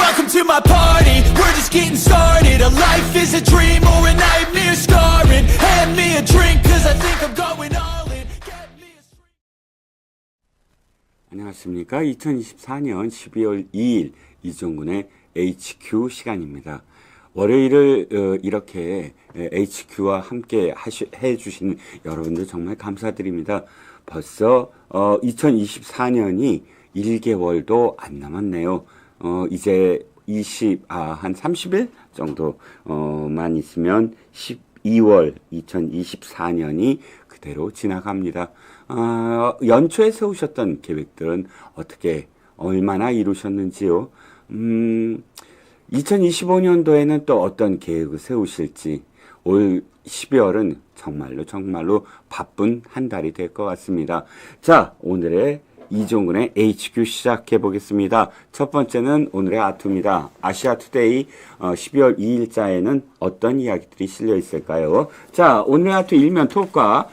Welcome to my party, we're just getting started. A life is a dream or a nightmare scarring. Hand me a drink cause I think I'm going all in. Get me a drink. 안녕하십니까. 2024년 12월 2일 이종근의 HQ 시간입니다. 월요일을 이렇게 HQ와 함께 해주시는 여러분들 정말 감사드립니다. 벌써 2024년이 1개월도 안 남았네요. 이제 한 30일 정도만 있으면 12월 2024년이 그대로 지나갑니다. 연초에 세우셨던 계획들은 어떻게 얼마나 이루셨는지요? 2025년도에는 또 어떤 계획을 세우실지, 올 12월은 정말로 바쁜 한 달이 될 것 같습니다. 자, 오늘의 이종근의 HQ 시작해 보겠습니다. 첫 번째는 오늘의 아투입니다. 아시아투데이 12월 2일자에는 어떤 이야기들이 실려 있을까요? 자, 오늘의 아투 일면 톱과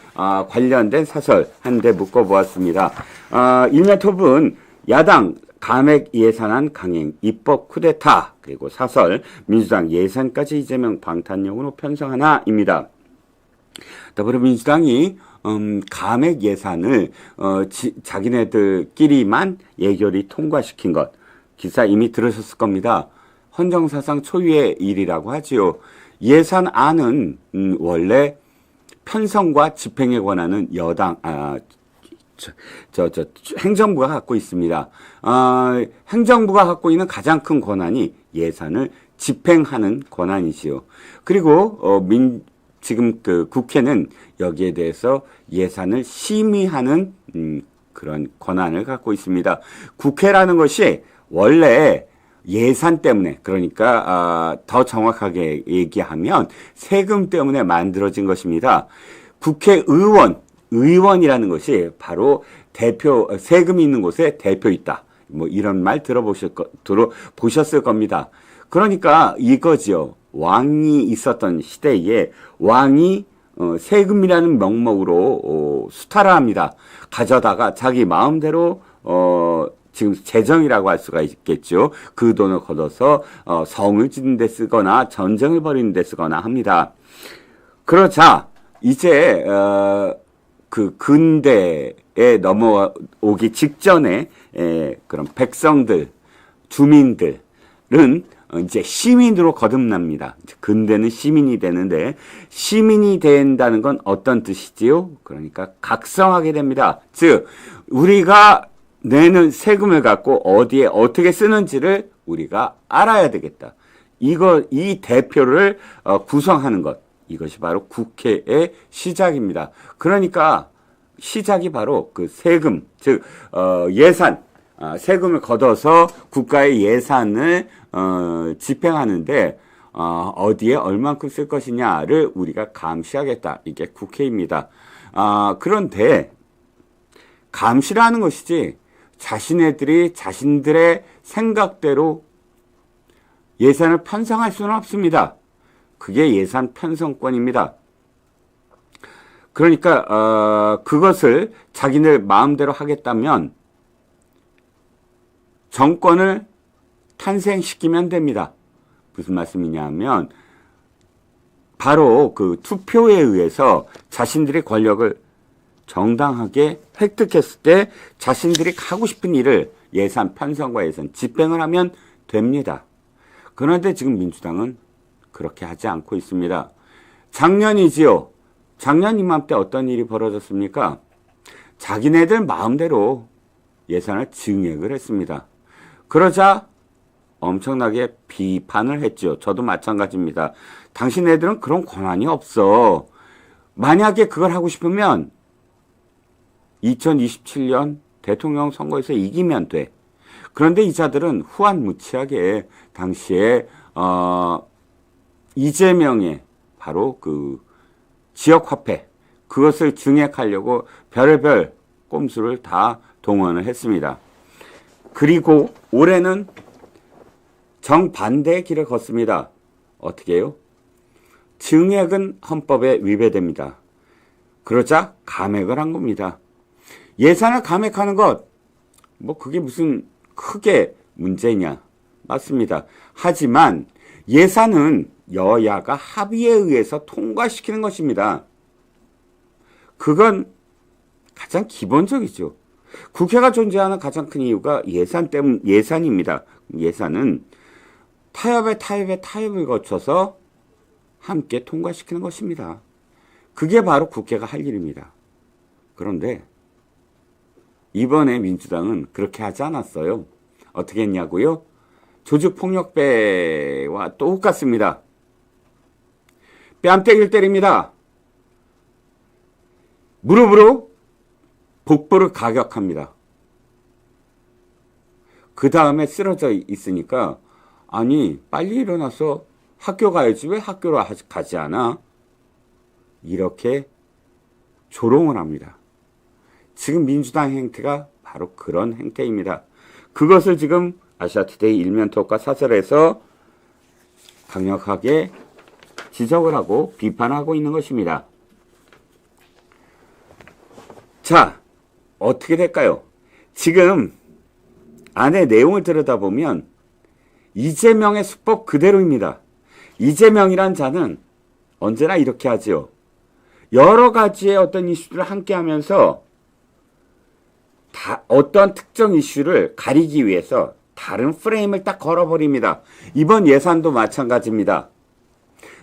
관련된 사설 한 대 묶어보았습니다. 일면 톱은 야당 감액 예산안 강행, 입법 쿠데타, 그리고 사설, 민주당 예산까지 이재명 방탄용으로 편성하나입니다. 더불어민주당이 감액 예산을 자기네들끼리만 예결위 통과시킨 것, 기사 이미 들으셨을 겁니다. 헌정사상 초유의 일이라고 하지요. 예산안은 원래 편성과 집행에 관한은 여당 행정부가 갖고 있습니다. 행정부가 갖고 있는 가장 큰 권한이 예산을 집행하는 권한이지요. 그리고 지금 그 국회는 여기에 대해서 예산을 심의하는 그런 권한을 갖고 있습니다. 국회라는 것이 원래 예산 때문에, 그러니까 더정확하게 얘기하면 세금 때문에 만들어진 것입니다. 의원이라는 것이 바로 세금이 있는 곳에 대표 있다. 뭐 이런 말 들어보셨을 겁니다. 그러니까 이거지요. 왕이 있었던 시대에 왕이 세금이라는 명목으로 수탈을 합니다. 가져다가 자기 마음대로 지금 재정이라고 할 수가 있겠죠. 그 돈을 걷어서 성을 짓는 데 쓰거나 전쟁을 벌이는 데 쓰거나 합니다. 그러자 이제 그 근대에 넘어오기 직전에 그런 백성들, 주민들은 이제 시민으로 거듭납니다. 근대는 시민이 되는데, 시민이 된다는 건 어떤 뜻이지요? 그러니까 각성하게 됩니다. 즉, 우리가 내는 세금을 갖고 어디에 어떻게 쓰는지를 우리가 알아야 되겠다. 이 대표를 구성하는 것. 이것이 바로 국회의 시작입니다. 그러니까 시작이 바로 그 세금, 즉 예산, 세금을 걷어서 국가의 예산을 집행하는데 어디에 얼만큼 쓸 것이냐를 우리가 감시하겠다. 이게 국회입니다. 그런데 감시라는 것이지 자신들이 자신들의 생각대로 예산을 편성할 수는 없습니다. 그게 예산 편성권입니다. 그러니까 그것을 자기네 마음대로 하겠다면 정권을 탄생시키면 됩니다. 무슨 말씀이냐면 바로 그 투표에 의해서 자신들의 권력을 정당하게 획득했을 때 자신들이 하고 싶은 일을 예산 편성과 예산 집행을 하면 됩니다. 그런데 지금 민주당은 그렇게 하지 않고 있습니다. 작년이지요. 작년 이맘때 어떤 일이 벌어졌습니까? 자기네들 마음대로 예산을 증액을 했습니다. 그러자 엄청나게 비판을 했죠. 저도 마찬가지입니다. 당신네들은 그런 권한이 없어. 만약에 그걸 하고 싶으면 2027년 대통령 선거에서 이기면 돼. 그런데 이 자들은 후한무치하게 당시에 이재명의 바로 그 지역화폐, 그것을 증액하려고 별의별 꼼수를 다 동원을 했습니다. 그리고 올해는 정반대의 길을 걷습니다. 어떻게 해요? 증액은 헌법에 위배됩니다. 그러자 감액을 한 겁니다. 예산을 감액하는 것, 뭐 그게 무슨 크게 문제냐? 맞습니다. 하지만 예산은 여야가 합의에 의해서 통과시키는 것입니다. 그건 가장 기본적이죠. 국회가 존재하는 가장 큰 이유가 예산입니다. 예산은 타협을 거쳐서 함께 통과시키는 것입니다. 그게 바로 국회가 할 일입니다. 그런데 이번에 민주당은 그렇게 하지 않았어요. 어떻게 했냐고요? 조직폭력배와 똑같습니다. 뺨때기를 때립니다. 무릎으로 복부를 가격합니다. 그 다음에 쓰러져 있으니까 아니 빨리 일어나서 학교 가야지 왜 학교로 가지 않아? 이렇게 조롱을 합니다. 지금 민주당 행태가 바로 그런 행태입니다. 그것을 지금 아시아투데이 일면톡과 사설에서 강력하게 지적을 하고 비판하고 있는 것입니다. 자, 어떻게 될까요? 지금 안에 내용을 들여다보면 이재명의 수법 그대로입니다. 이재명이란 자는 언제나 이렇게 하지요. 여러 가지의 어떤 이슈들을 함께 하면서 어떤 특정 이슈를 가리기 위해서 다른 프레임을 딱 걸어버립니다. 이번 예산도 마찬가지입니다.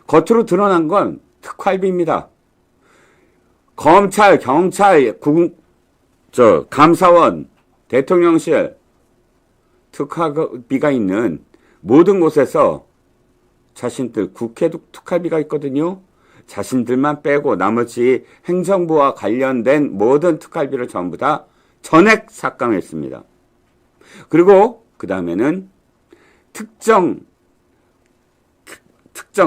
겉으로 드러난 건 특활비입니다. 검찰, 경찰, 감사원, 대통령실, 특활비가 있는 모든 곳에서 자신들 국회도 특활비가 있거든요. 자신들만 빼고 나머지 행정부와 관련된 모든 특활비를 전부 다 전액 삭감했습니다. 그리고 그 다음에는 특정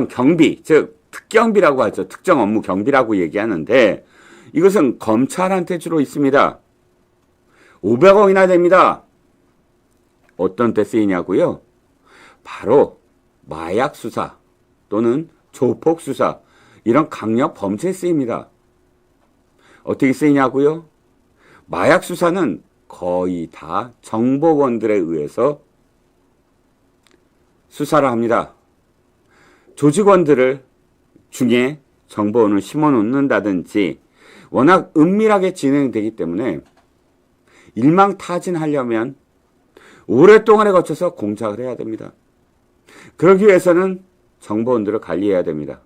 경비, 즉 특경비라고 하죠. 특정 업무 경비라고 얘기하는데 이것은 검찰한테 주로 있습니다. 500억이나 됩니다. 어떤 때 쓰이냐고요? 바로 마약 수사 또는 조폭 수사 이런 강력 범죄에 쓰입니다. 어떻게 쓰이냐고요? 마약 수사는 거의 다 정보원들에 의해서 수사를 합니다. 조직원들을 중에 정보원을 심어놓는다든지 워낙 은밀하게 진행되기 때문에 일망타진하려면 오랫동안에 거쳐서 공작을 해야 됩니다. 그러기 위해서는 정보원들을 관리해야 됩니다.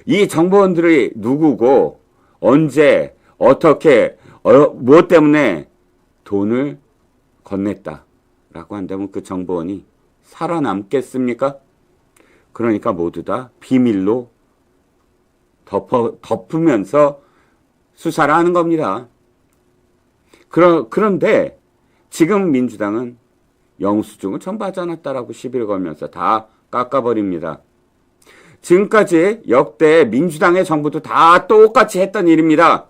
이 정보원들이 누구고 언제 어떻게 무엇 때문에 돈을 건넸다라고 한다면 그 정보원이 살아남겠습니까? 그러니까 모두 다 비밀로 덮으면서 수사를 하는 겁니다. 그런데 지금 민주당은 영수증을 전부 하지 않았다라고 시비를 걸면서 다 깎아버립니다. 지금까지 역대 민주당의 정부도 다 똑같이 했던 일입니다.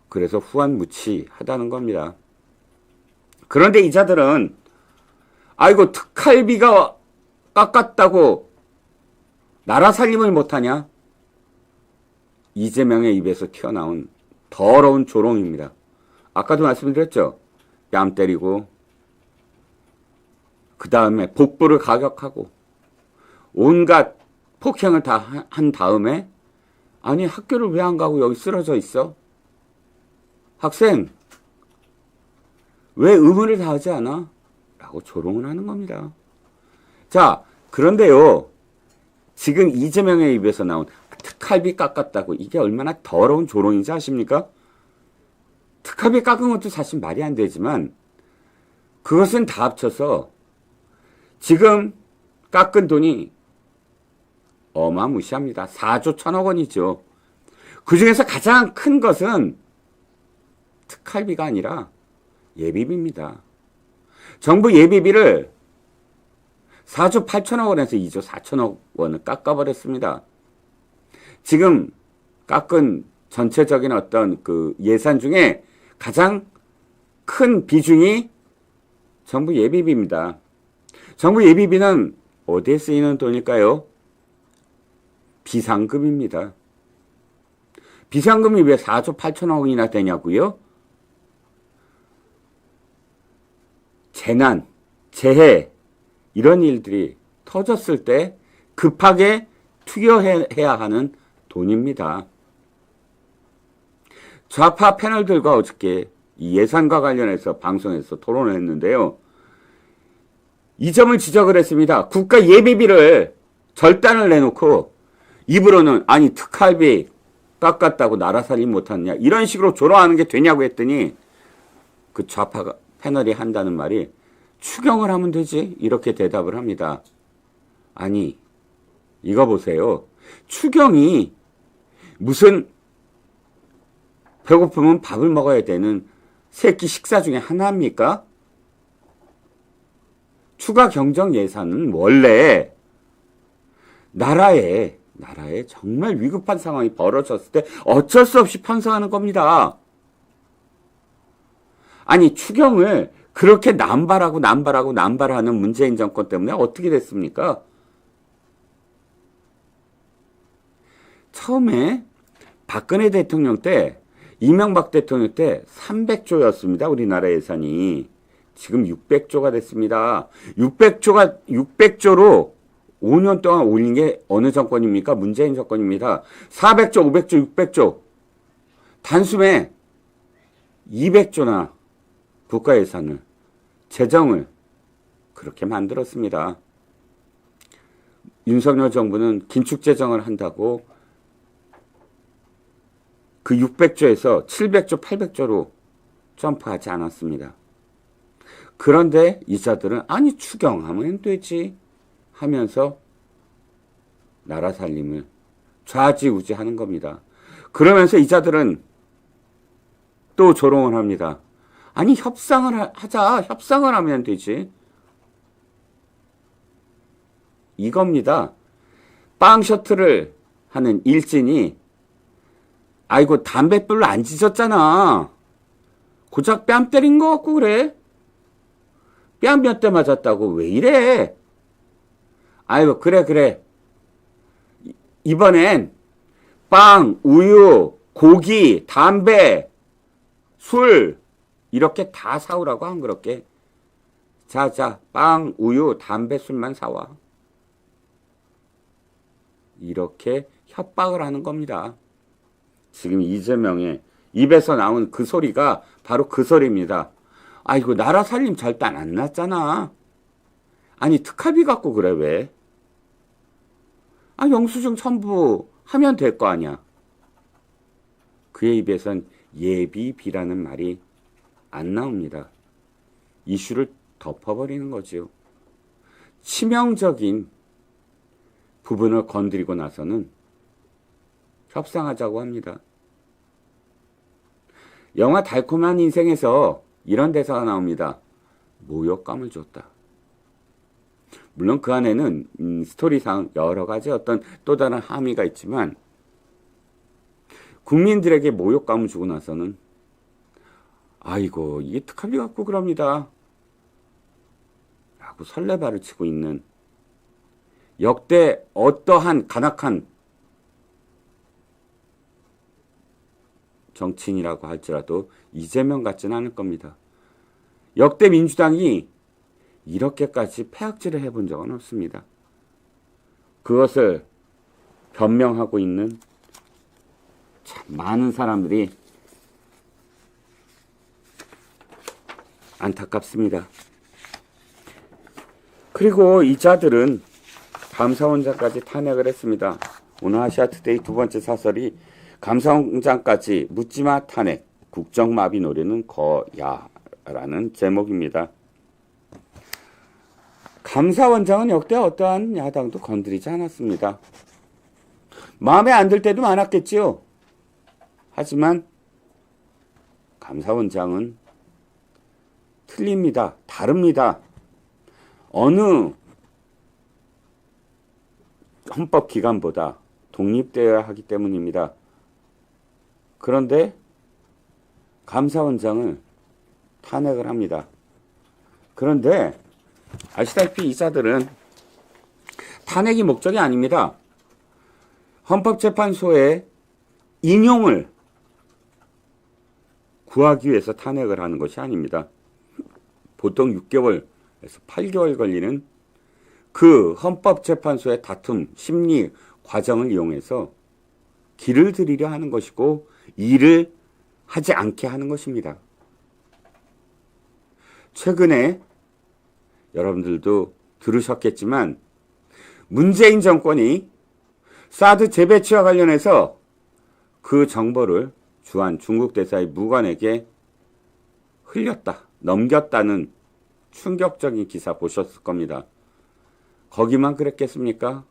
그래서 후한무치하다는 겁니다. 그런데 이 자들은 아이고 특활비가 깎았다고 나라 살림을 못하냐? 이재명의 입에서 튀어나온 더러운 조롱입니다. 아까도 말씀드렸죠. 뺨 때리고 그 다음에 복부를 가격하고 온갖 폭행을 다 한 다음에 아니 학교를 왜 안 가고 여기 쓰러져 있어? 학생 왜 의무를 다하지 않아? 라고 조롱을 하는 겁니다. 자, 그런데요. 지금 이재명의 입에서 나온 특활비 깎았다고 이게 얼마나 더러운 조롱인지 아십니까? 특활비 깎은 것도 사실 말이 안 되지만 그것은 다 합쳐서 지금 깎은 돈이 어마무시합니다. 4조 1천억 원이죠. 그중에서 가장 큰 것은 특활비가 아니라 예비비입니다. 정부 예비비를 4조 8천억 원에서 2조 4천억 원을 깎아버렸습니다. 지금 깎은 전체적인 어떤 그 예산 중에 가장 큰 비중이 정부 예비비입니다. 정부 예비비는 어디에 쓰이는 돈일까요? 비상금입니다. 비상금이 왜 4조 8천억 원이나 되냐고요? 재난, 재해, 이런 일들이 터졌을 때 급하게 투여해야 하는 돈입니다. 좌파 패널들과 어저께 이 예산과 관련해서 방송에서 토론을 했는데요. 이 점을 지적을 했습니다. 국가 예비비를 절단을 내놓고 입으로는 아니 특활비 깎았다고 나라 살림 못하느냐 이런 식으로 조롱하는 게 되냐고 했더니 그 좌파 패널이 한다는 말이 추경을 하면 되지 이렇게 대답을 합니다. 아니 이거 보세요. 추경이 무슨 배고프면 밥을 먹어야 되는 새끼 식사 중에 하나입니까? 추가 경정 예산은 원래 나라에 정말 위급한 상황이 벌어졌을 때 어쩔 수 없이 편성하는 겁니다. 아니 추경을 그렇게 남발하는 문재인 정권 때문에 어떻게 됐습니까? 처음에 박근혜 대통령 때 이명박 대통령 때 300조였습니다. 우리나라 예산이. 지금 600조가 됐습니다. 600조로 5년 동안 올린 게 어느 정권입니까? 문재인 정권입니다. 400조, 500조, 600조. 단숨에 200조나 국가 예산을, 재정을 그렇게 만들었습니다. 윤석열 정부는 긴축재정을 한다고 그 600조에서 700조, 800조로 점프하지 않았습니다. 그런데 이자들은 아니 추경하면 되지 하면서 나라 살림을 좌지우지하는 겁니다. 그러면서 이자들은 또 조롱을 합니다. 아니 협상을 하자. 협상을 하면 되지. 이겁니다. 빵 셔틀을 하는 일진이 아이고 담뱃불로 안 지졌잖아. 고작 뺨 때린 거 같고 그래. 뺨 몇 대 맞았다고 왜 이래. 아이고 그래. 이번엔 빵, 우유, 고기, 담배, 술 이렇게 다 사오라고 안 그렇게. 자 빵, 우유, 담배, 술만 사와. 이렇게 협박을 하는 겁니다. 지금 이재명의 입에서 나온 그 소리가 바로 그 소리입니다. 아이고 나라 살림 절단 안 났잖아. 아니 특활비 갖고 그래 왜? 아 영수증 첨부하면 될 거 아니야. 그의 입에선 예비비라는 말이 안 나옵니다. 이슈를 덮어버리는 거죠. 치명적인 부분을 건드리고 나서는 협상하자고 합니다. 영화 달콤한 인생에서 이런 대사가 나옵니다. 모욕감을 줬다. 물론 그 안에는 스토리상 여러 가지 어떤 또 다른 함의가 있지만 국민들에게 모욕감을 주고 나서는 아이고 이게 특활비 갖고 그럽니다. 라고 설레발을 치고 있는 역대 어떠한 간악한 정치인이라고 할지라도 이재명 같지는 않을 겁니다. 역대 민주당이 이렇게까지 폐악질을 해본 적은 없습니다. 그것을 변명하고 있는 참 많은 사람들이 안타깝습니다. 그리고 이 자들은 감사원장까지 탄핵을 했습니다. 오늘 아시아투데이 두 번째 사설이 감사원장까지 묻지마 탄핵, 국정마비 노리는 거야라는 제목입니다. 감사원장은 역대 어떠한 야당도 건드리지 않았습니다. 마음에 안 들 때도 많았겠지요. 하지만 감사원장은 틀립니다. 다릅니다. 어느 헌법기관보다 독립되어야 하기 때문입니다. 그런데 감사원장을 탄핵을 합니다. 그런데 아시다시피 이 자들은 탄핵이 목적이 아닙니다. 헌법재판소의 인용을 구하기 위해서 탄핵을 하는 것이 아닙니다. 보통 6개월에서 8개월 걸리는 그 헌법재판소의 다툼, 심리 과정을 이용해서 길을 들이려 하는 것이고 일을 하지 않게 하는 것입니다. 최근에 여러분들도 들으셨겠지만 문재인 정권이 사드 재배치와 관련해서 그 정보를 주한 중국 대사의 무관에게 넘겼다는 충격적인 기사 보셨을 겁니다. 거기만 그랬겠습니까?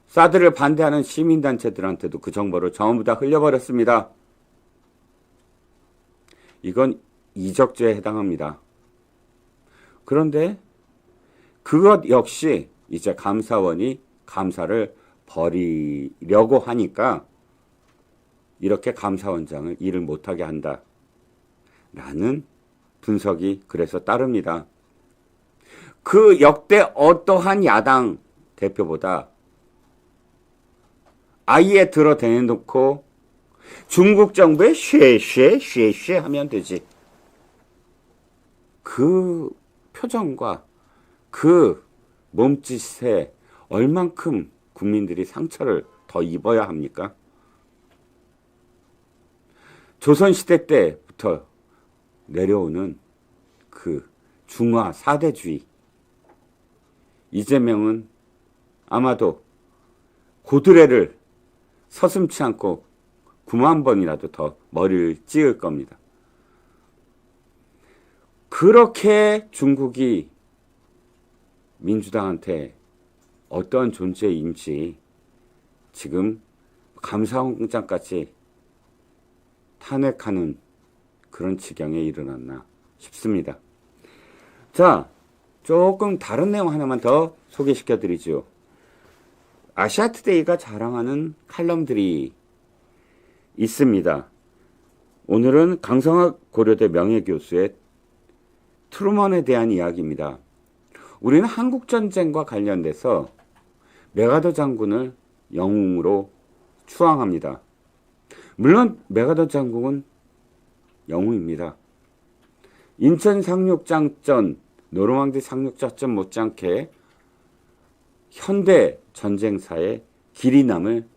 사드를 반대하는 시민단체들한테도 그 정보를 전부 다 흘려버렸습니다. 이건 이적죄에 해당합니다. 그런데 그것 역시 이제 감사원이 감사를 벌이려고 하니까 이렇게 감사원장을 일을 못하게 한다. 라는 분석이 그래서 따릅니다. 그 역대 어떠한 야당 대표보다 아예 들어대놓고 중국 정부에 쉐쉐 하면 되지. 그 표정과 그 몸짓에 얼만큼 국민들이 상처를 더 입어야 합니까? 조선시대 때부터 내려오는 그 중화 사대주의. 이재명은 아마도 고드레를 서슴지 않고 9만 번이라도 더 머리를 찍을 겁니다. 그렇게 중국이 민주당한테 어떤 존재인지 지금 감사원장까지 탄핵하는 그런 지경에 이르렀나 싶습니다. 자, 조금 다른 내용 하나만 더 소개시켜 드리죠. 아시아투데이가 자랑하는 칼럼들이 있습니다. 오늘은 강성학 고려대 명예교수의 트루먼에 대한 이야기입니다. 우리는 한국전쟁과 관련돼서 메가더 장군을 영웅으로 추앙합니다. 물론 메가더 장군은 영웅입니다. 인천 상륙작전, 노르망디 상륙작전 못지않게 현대 전쟁사의 길이 남을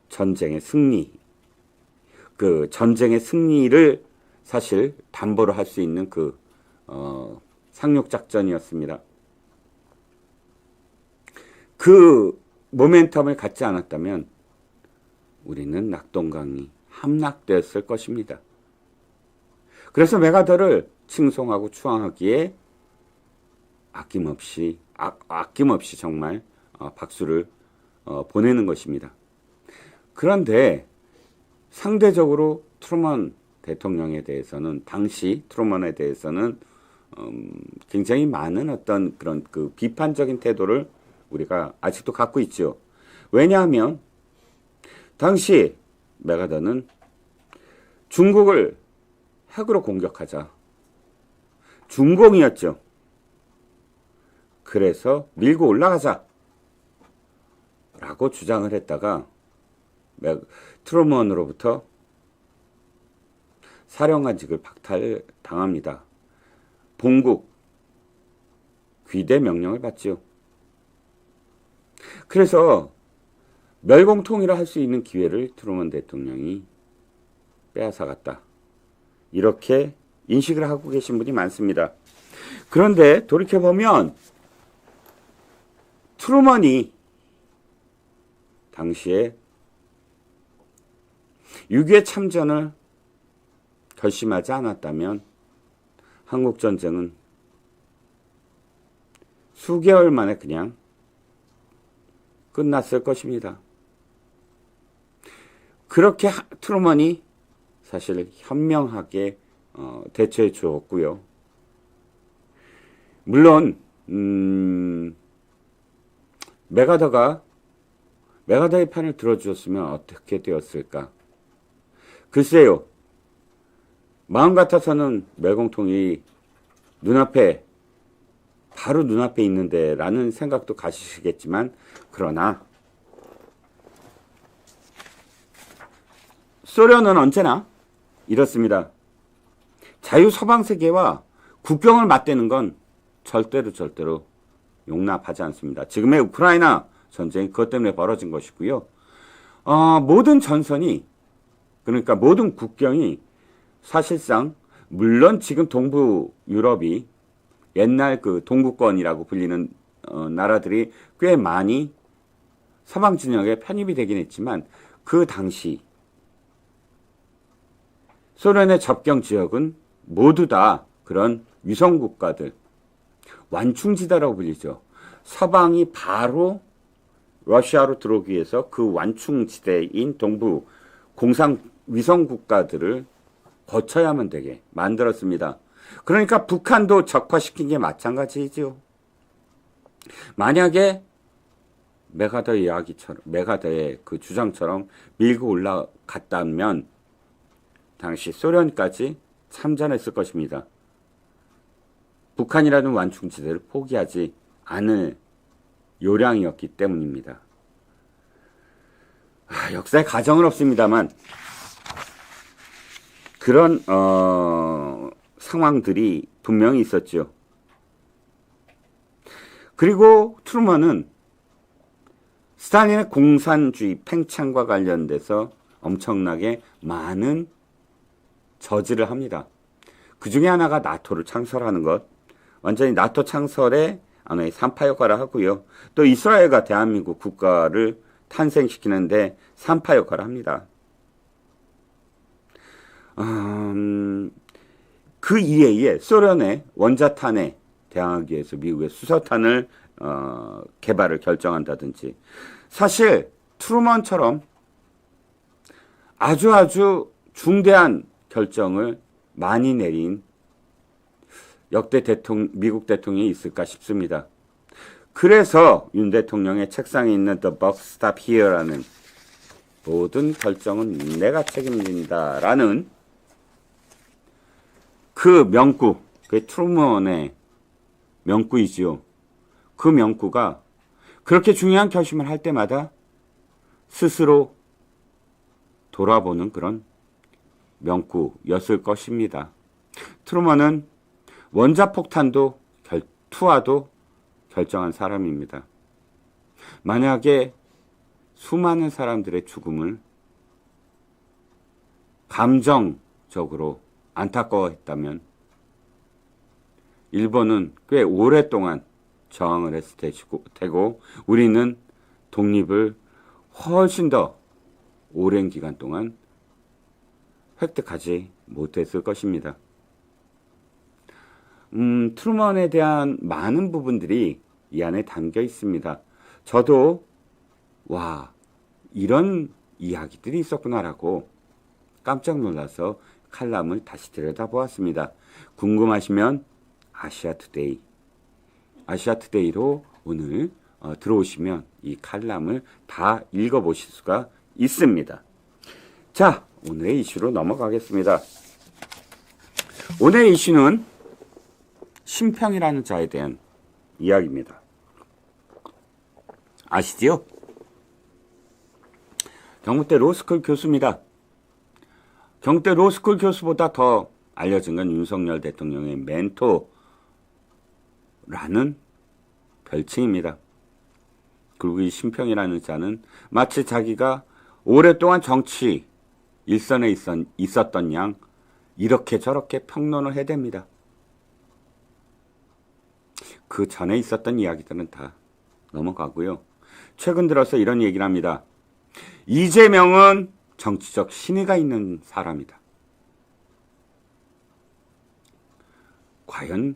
전쟁의 승리, 그 전쟁의 승리를 사실 담보로 할 수 있는 그 상륙작전이었습니다. 그 모멘텀을 갖지 않았다면 우리는 낙동강이 함락되었을 것입니다. 그래서 메가더를 칭송하고 추앙하기에 아낌없이 정말 박수를 보내는 것입니다. 그런데 상대적으로 트루먼 대통령에 대해서는, 당시 트루먼에 대해서는 굉장히 많은 어떤 그런 그 비판적인 태도를 우리가 아직도 갖고 있죠. 왜냐하면 당시 메가더는 중국을 핵으로 공격하자, 중공이었죠. 그래서 밀고 올라가자 라고 주장을 했다가 트루먼으로부터 사령관직을 박탈당합니다. 본국 귀대 명령을 받지요. 그래서 멸공통일을 할 수 있는 기회를 트루먼 대통령이 빼앗아갔다. 이렇게 인식을 하고 계신 분이 많습니다. 그런데 돌이켜보면 트루먼이 당시에 6.25 참전을 결심하지 않았다면 한국전쟁은 수개월 만에 그냥 끝났을 것입니다. 그렇게 트루먼이 사실 현명하게 대처해 주었고요. 물론 메가더의 편을 들어주었으면 어떻게 되었을까? 글쎄요. 마음 같아서는 멸공통이 바로 눈앞에 있는데 라는 생각도 가지시겠지만, 그러나 소련은 언제나 이렇습니다. 자유 서방 세계와 국경을 맞대는 건 절대로 용납하지 않습니다. 지금의 우크라이나 전쟁이 그것 때문에 벌어진 것이고요. 모든 전선이, 그러니까 모든 국경이 사실상, 물론 지금 동부 유럽이 옛날 그 동구권이라고 불리는 나라들이 꽤 많이 서방 진영에 편입이 되긴 했지만, 그 당시 소련의 접경 지역은 모두 다 그런 위성국가들, 완충지대라고 불리죠. 서방이 바로 러시아로 들어오기 위해서 그 완충지대인 동부 공상 위성국가들을 거쳐야만 되게 만들었습니다. 그러니까 북한도 적화시킨 게 마찬가지죠. 만약에 메가더 이야기처럼, 메가더의 그 주장처럼 밀고 올라갔다면 당시 소련까지 참전했을 것입니다. 북한이라는 완충지대를 포기하지 않을 요량이었기 때문입니다. 역사에 가정은 없습니다만 그런 상황들이 분명히 있었죠. 그리고 트루먼은 스탈린의 공산주의 팽창과 관련돼서 엄청나게 많은 저지를 합니다. 그 중에 하나가 나토를 창설하는 것, 완전히 나토 창설에 하나의 산파 역할을 하고요. 또 이스라엘과 대한민국 국가를 탄생시키는데 산파 역할을 합니다. 그 이외에 소련의 원자탄에 대항하기 위해서 미국의 수소탄을 개발을 결정한다든지, 사실 트루먼처럼 아주 중대한 결정을 많이 내린 역대 미국 대통령이 있을까 싶습니다. 그래서 윤 대통령의 책상에 있는 The Buck Stop Here라는 모든 결정은 내가 책임진다라는 그 명구, 그 트루먼의 명구이지요. 그 명구가 그렇게 중요한 결심을 할 때마다 스스로 돌아보는 그런 명구였을 것입니다. 트루먼은 원자폭탄도 투하도 결정한 사람입니다. 만약에 수많은 사람들의 죽음을 감정적으로 안타까워했다면 일본은 꽤 오랫동안 저항을 했을 테고 우리는 독립을 훨씬 더 오랜 기간 동안 획득하지 못했을 것입니다. 트루먼에 대한 많은 부분들이 이 안에 담겨 있습니다. 저도 이런 이야기들이 있었구나라고 깜짝 놀라서 칼럼을 다시 들여다보았습니다. 궁금하시면 아시아투데이로 오늘 들어오시면 이 칼럼을 다 읽어보실 수가 있습니다. 자, 오늘의 이슈로 넘어가겠습니다. 오늘의 이슈는 심평이라는 자에 대한 이야기입니다. 아시지요? 경북대 로스쿨 교수입니다. 경북대 로스쿨 교수보다 더 알려진 건 윤석열 대통령의 멘토라는 별칭입니다. 그리고 이 심평이라는 자는 마치 자기가 오랫동안 정치 일선에 있었던 양 이렇게 저렇게 평론을 해댑니다. 그 전에 있었던 이야기들은 다 넘어가고요. 최근 들어서 이런 얘기를 합니다. 이재명은 정치적 신의가 있는 사람이다. 과연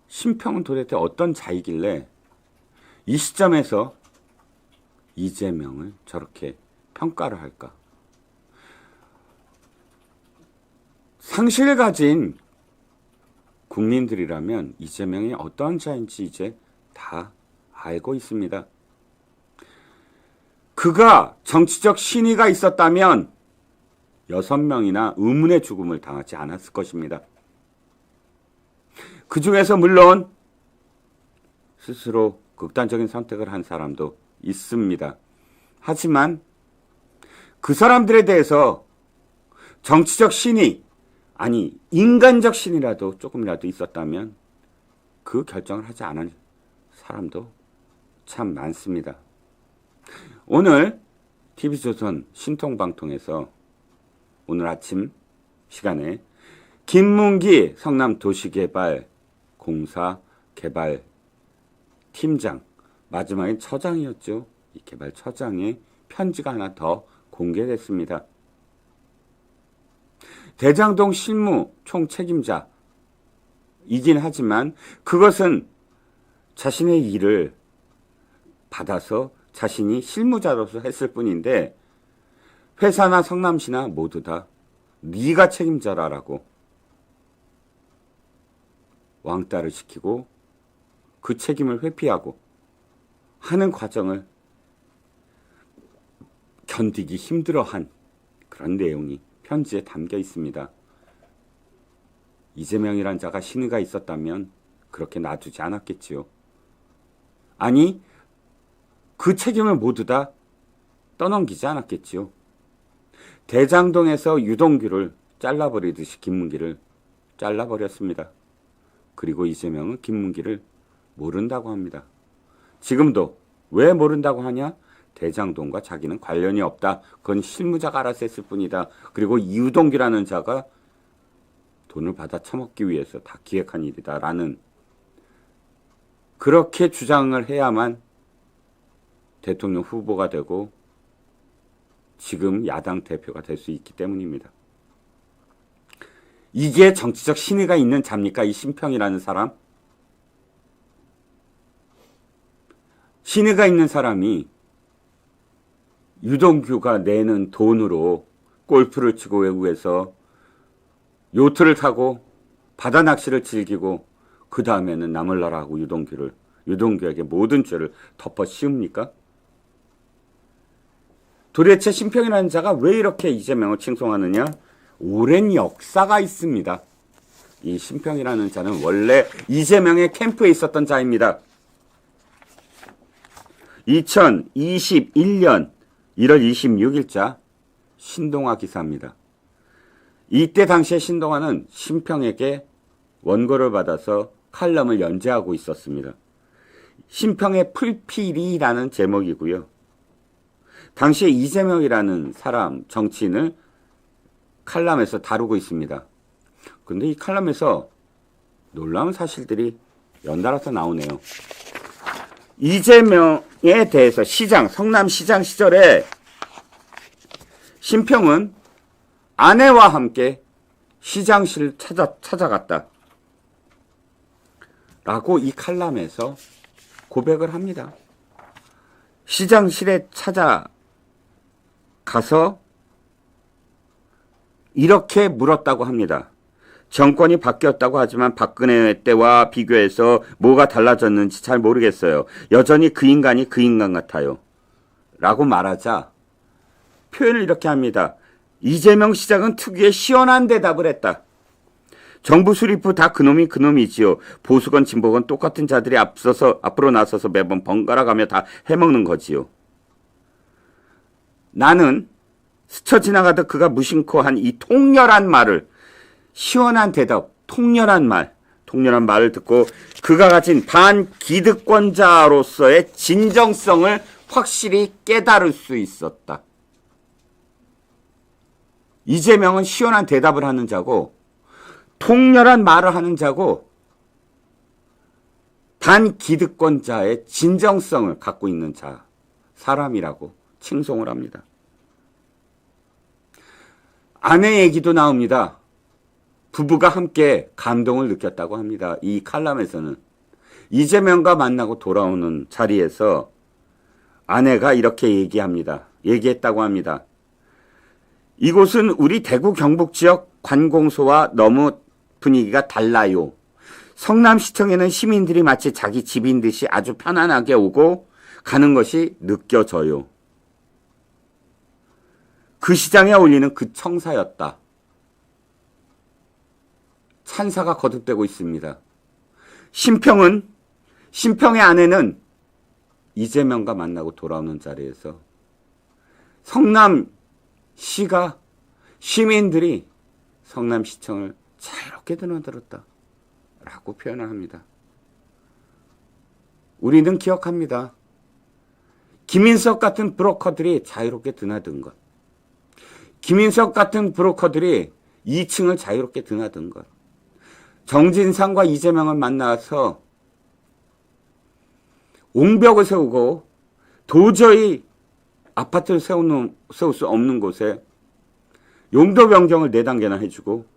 심평은 도대체 어떤 자이길래 이 시점에서 이재명을 저렇게 평가를 할까? 상식을 가진 국민들이라면 이재명이 어떠한 자인지 이제 다 알고 있습니다. 그가 정치적 신의가 있었다면 6명이나 의문의 죽음을 당하지 않았을 것입니다. 그 중에서 물론 스스로 극단적인 선택을 한 사람도 있습니다. 하지만 그 사람들에 대해서 정치적 신의, 아니 인간적 신이라도 조금이라도 있었다면 그 결정을 하지 않은 사람도 참 많습니다. 오늘 TV조선 신통방통에서 오늘 아침 시간에 김문기 성남도시개발공사 개발팀장, 마지막엔 처장이었죠. 이 개발처장의 편지가 하나 더 공개됐습니다. 대장동 실무 총책임자이긴 하지만 그것은 자신의 일을 받아서 자신이 실무자로서 했을 뿐인데 회사나 성남시나 모두 다 네가 책임져라라고 왕따를 시키고 그 책임을 회피하고 하는 과정을 견디기 힘들어한 그런 내용이 편지에 담겨 있습니다. 이재명이란 자가 신의가 있었다면 그렇게 놔두지 않았겠지요. 아니, 그 책임을 모두 다 떠넘기지 않았겠지요. 대장동에서 유동규를 잘라버리듯이 김문기를 잘라버렸습니다. 그리고 이재명은 김문기를 모른다고 합니다. 지금도 왜 모른다고 하냐? 대장동과 자기는 관련이 없다. 그건 실무자가 알아서 했을 뿐이다. 그리고 이유동규라는 자가 돈을 받아 처먹기 위해서 다 기획한 일이다. 라는 그렇게 주장을 해야만 대통령 후보가 되고 지금 야당 대표가 될 수 있기 때문입니다. 이게 정치적 신의가 있는 자입니까? 이 심평이라는 사람? 신의가 있는 사람이 유동규가 내는 돈으로 골프를 치고 외국에서 요트를 타고 바다 낚시를 즐기고 그 다음에는 남을 나라하고 유동규에게 모든 죄를 덮어 씌웁니까? 도대체 심평이라는 자가 왜 이렇게 이재명을 칭송하느냐? 오랜 역사가 있습니다. 이 심평이라는 자는 원래 이재명의 캠프에 있었던 자입니다. 2021년 1월 26일자 신동아 기사입니다. 이때 당시에 신동아는 심평에게 원고를 받아서 칼럼을 연재하고 있었습니다. 심평의 풀필이라는 제목이고요. 당시에 이재명이라는 사람, 정치인을 칼럼에서 다루고 있습니다. 그런데 이 칼럼에서 놀라운 사실들이 연달아서 나오네요. 이재명에 대해서 성남시장 시절에 심평은 아내와 함께 시장실을 찾아갔다. 라고 이 칼럼에서 고백을 합니다. 시장실에 찾아가서 이렇게 물었다고 합니다. 정권이 바뀌었다고 하지만 박근혜 때와 비교해서 뭐가 달라졌는지 잘 모르겠어요. 여전히 그 인간이 그 인간 같아요. 라고 말하자 표현을 이렇게 합니다. 이재명 시장은 특유의 시원한 대답을 했다. 정부 수립 후 다 그놈이 그놈이지요. 보수건 진보건 똑같은 자들이 앞으로 나서서 매번 번갈아가며 다 해먹는 거지요. 나는 스쳐 지나가듯 그가 무심코 한 이 통렬한 말을, 시원한 대답, 통렬한 말을 듣고 그가 가진 반기득권자로서의 진정성을 확실히 깨달을 수 있었다. 이재명은 시원한 대답을 하는 자고 통렬한 말을 하는 자고 반기득권자의 진정성을 갖고 있는 사람이라고 칭송을 합니다. 아내 얘기도 나옵니다. 부부가 함께 감동을 느꼈다고 합니다. 이 칼럼에서는 이재명과 만나고 돌아오는 자리에서 아내가 이렇게 얘기했다고 합니다. 이곳은 우리 대구 경북 지역 관공서와 너무 분위기가 달라요. 성남시청에는 시민들이 마치 자기 집인 듯이 아주 편안하게 오고 가는 것이 느껴져요. 그 시장에 어울리는 그 청사였다. 찬사가 거듭되고 있습니다. 심평의 아내는 이재명과 만나고 돌아오는 자리에서 성남시가, 시민들이 성남시청을 자유롭게 드나들었다 라고 표현을 합니다. 우리는 기억합니다. 김인석 같은 브로커들이 자유롭게 드나든 것. 김인석 같은 브로커들이 2층을 자유롭게 드나든 것. 정진상과 이재명을 만나서 옹벽을 세우고 도저히 아파트를 세울 수 없는 곳에 용도 변경을 4단계나 해주고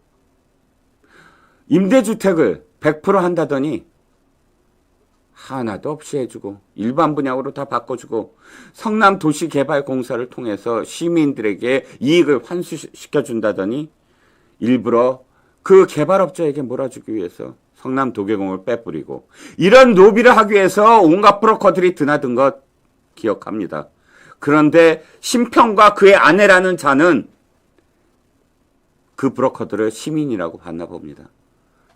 임대주택을 100% 한다더니 하나도 없이 해주고 일반 분양으로 다 바꿔주고 성남도시개발공사를 통해서 시민들에게 이익을 환수시켜준다더니 일부러 그 개발업자에게 몰아주기 위해서 성남도계공을 빼뿌리고 이런 노비를 하기 위해서 온갖 브로커들이 드나든 것 기억합니다. 그런데 심평과 그의 아내라는 자는 그 브로커들을 시민이라고 봤나 봅니다.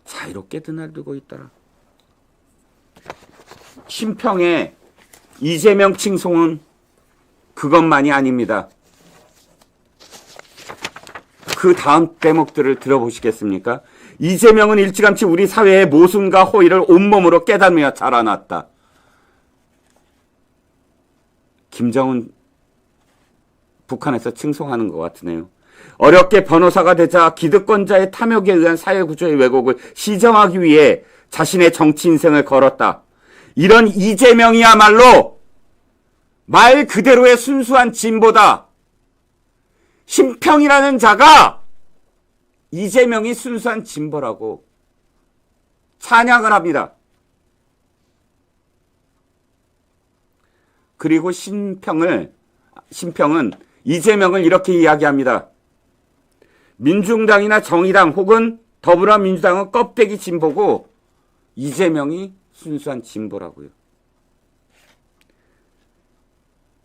자유롭게 드나들고 있더라. 심평의 이재명 칭송은 그것만이 아닙니다. 그 다음 대목들을 들어보시겠습니까? 이재명은 일찌감치 우리 사회의 모순과 호의를 온몸으로 깨달으며 자라났다. 김정은 북한에서 칭송하는 것 같으네요. 어렵게 변호사가 되자 기득권자의 탐욕에 의한 사회구조의 왜곡을 시정하기 위해 자신의 정치 인생을 걸었다. 이런 이재명이야말로 말 그대로의 순수한 진보다. 심평이라는 자가 이재명이 순수한 진보라고 찬양을 합니다. 그리고 심평은 이재명을 이렇게 이야기합니다. 민중당이나 정의당 혹은 더불어민주당은 껍데기 진보고 이재명이 순수한 진보라고요.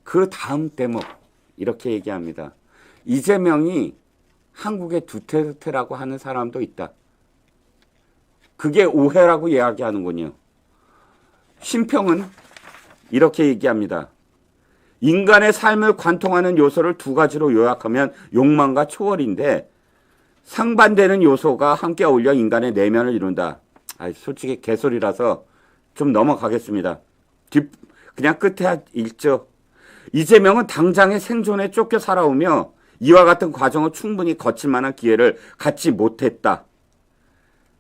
그 다음 대목 이렇게 얘기합니다. 이재명이 한국의 두테르테라고 하는 사람도 있다. 그게 오해라고 이야기하는군요. 심평은 이렇게 얘기합니다. 인간의 삶을 관통하는 요소를 2가지로 요약하면 욕망과 초월인데 상반되는 요소가 함께 어울려 인간의 내면을 이룬다. 솔직히 개소리라서 좀 넘어가겠습니다. 그냥 끝에 읽죠. 이재명은 당장의 생존에 쫓겨 살아오며 이와 같은 과정을 충분히 거칠 만한 기회를 갖지 못했다.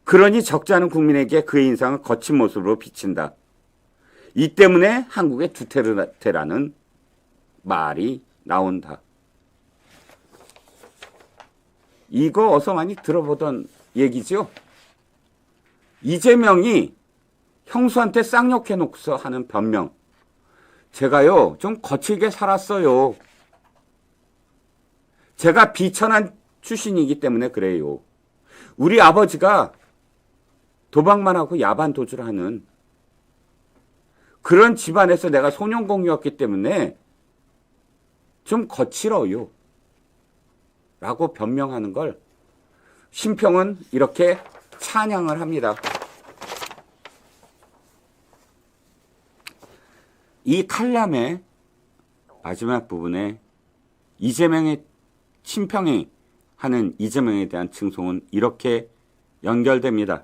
그러니 적지 않은 국민에게 그의 인상을 거친 모습으로 비친다. 이 때문에 한국의 두테르테라는 말이 나온다. 이거 어서 많이 들어보던 얘기죠. 이재명이 형수한테 쌍욕해놓고서 하는 변명. 제가요 좀 거칠게 살았어요. 제가 비천한 출신이기 때문에 그래요. 우리 아버지가 도박만 하고 야반 도주를 하는 그런 집안에서 내가 소년공이었기 때문에 좀 거칠어요. 라고 변명하는 걸 심평은 이렇게 찬양을 합니다. 이 칼럼의 마지막 부분에 이재명의 심평이 하는 이재명에 대한 칭송은 이렇게 연결됩니다.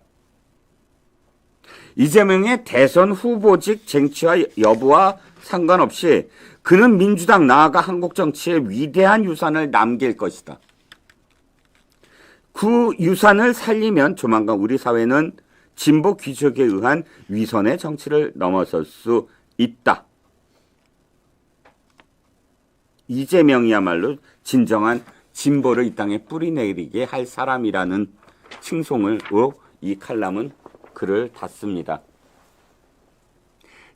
이재명의 대선 후보직 쟁취와 여부와 상관없이 그는 민주당 나아가 한국 정치에 위대한 유산을 남길 것이다. 그 유산을 살리면 조만간 우리 사회는 진보 귀족에 의한 위선의 정치를 넘어설 수 있다. 이재명이야말로 진정한 진보를 이 땅에 뿌리내리게 할 사람이라는 칭송으로 이 칼럼은 글을 닫습니다.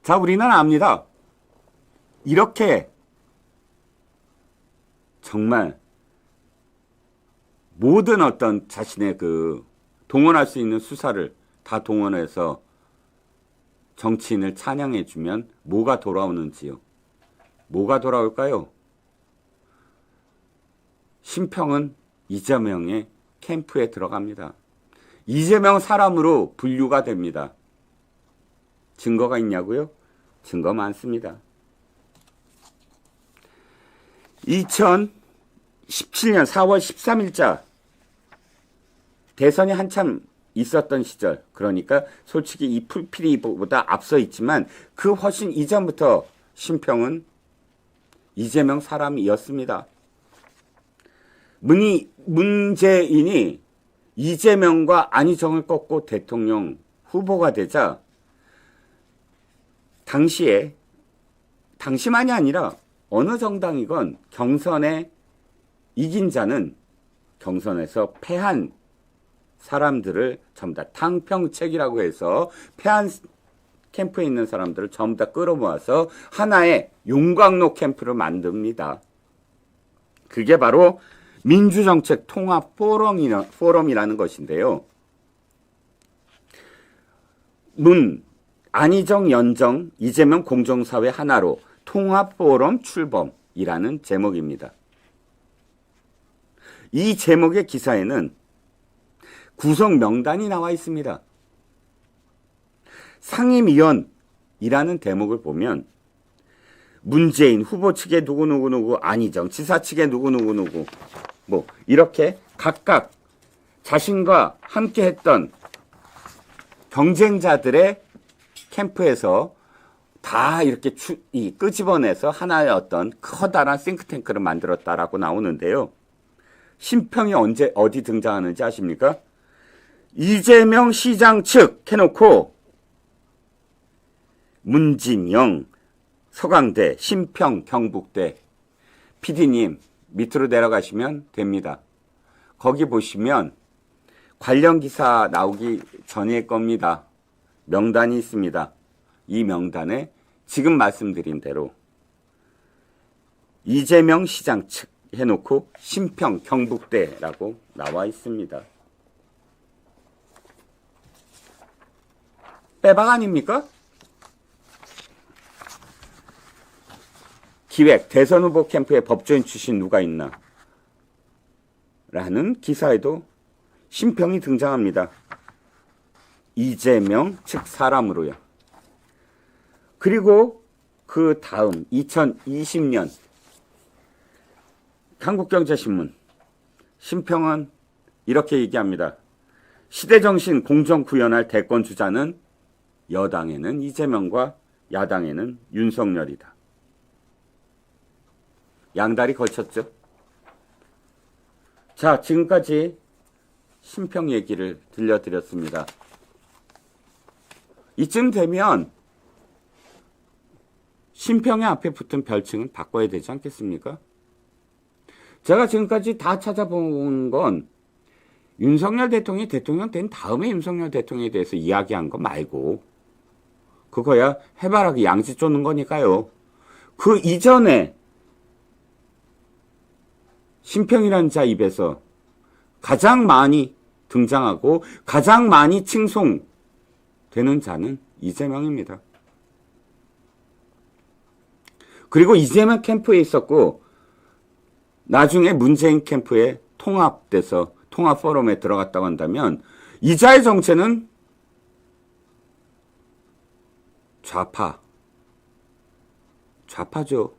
자, 우리는 압니다. 이렇게 정말 모든 어떤 자신의 동원할 수 있는 수사를 다 동원해서 정치인을 찬양해주면 뭐가 돌아오는지요? 뭐가 돌아올까요? 심평은 이재명의 캠프에 들어갑니다. 이재명 사람으로 분류가 됩니다. 증거가 있냐고요? 증거 많습니다. 2017년 4월 13일자 대선이 한참 있었던 시절, 그러니까 솔직히 이 풀피리보다 앞서 있지만 그 훨씬 이전부터 심평은 이재명 사람이었습니다. 문재인이 이재명과 안희정을 꺾고 대통령 후보가 되자 당시만이 아니라 어느 정당이건 경선에 이긴 자는 경선에서 패한 사람들을 전부 다 탕평책이라고 해서 패한 캠프에 있는 사람들을 전부 다 끌어모아서 하나의 용광로 캠프를 만듭니다. 그게 바로 민주정책 통합 포럼이라는 것인데요. 안희정, 연정, 이재명 공정사회 하나로 통합포럼 출범이라는 제목입니다. 이 제목의 기사에는 구성 명단이 나와 있습니다. 상임위원이라는 대목을 보면 문재인 후보 측에 누구누구누구, 안희정 지사 측에 누구누구누구 뭐 이렇게 각각 자신과 함께 했던 경쟁자들의 캠프에서 다 이렇게 끄집어내서 하나의 어떤 커다란 싱크탱크를 만들었다라고 나오는데요. 심평이 어디 등장하는지 아십니까? 이재명 시장 측 해놓고 문진영, 서강대, 심평, 경북대. PD님 밑으로 내려가시면 됩니다. 거기 보시면 관련 기사 나오기 전일 겁니다. 명단이 있습니다. 이 명단에 지금 말씀드린 대로 이재명 시장 측 해놓고 심평, 경북대라고 나와 있습니다. 빼박 아닙니까? 기획, 대선 후보 캠프에 법조인 출신 누가 있나? 라는 기사에도 심평이 등장합니다. 이재명 측 사람으로요. 그리고 그 다음 2020년 한국경제신문 심평은 이렇게 얘기합니다. 시대정신 공정 구현할 대권 주자는 여당에는 이재명과 야당에는 윤석열이다. 양다리 걸쳤죠. 자, 지금까지 심평 얘기를 들려드렸습니다. 이쯤 되면 심평의 앞에 붙은 별칭은 바꿔야 되지 않겠습니까? 제가 지금까지 다 찾아본 건 윤석열 대통령이 대통령 된 다음에 윤석열 대통령에 대해서 이야기한 거 말고 그거야 해바라기 양지 쫓는 거니까요. 그 이전에 심평이라는 자 입에서 가장 많이 등장하고 가장 많이 칭송되는 자는 이재명입니다. 그리고 이재명 캠프에 있었고 나중에 문재인 캠프에 통합돼서 통합 포럼에 들어갔다고 한다면 이 자의 정체는 좌파죠.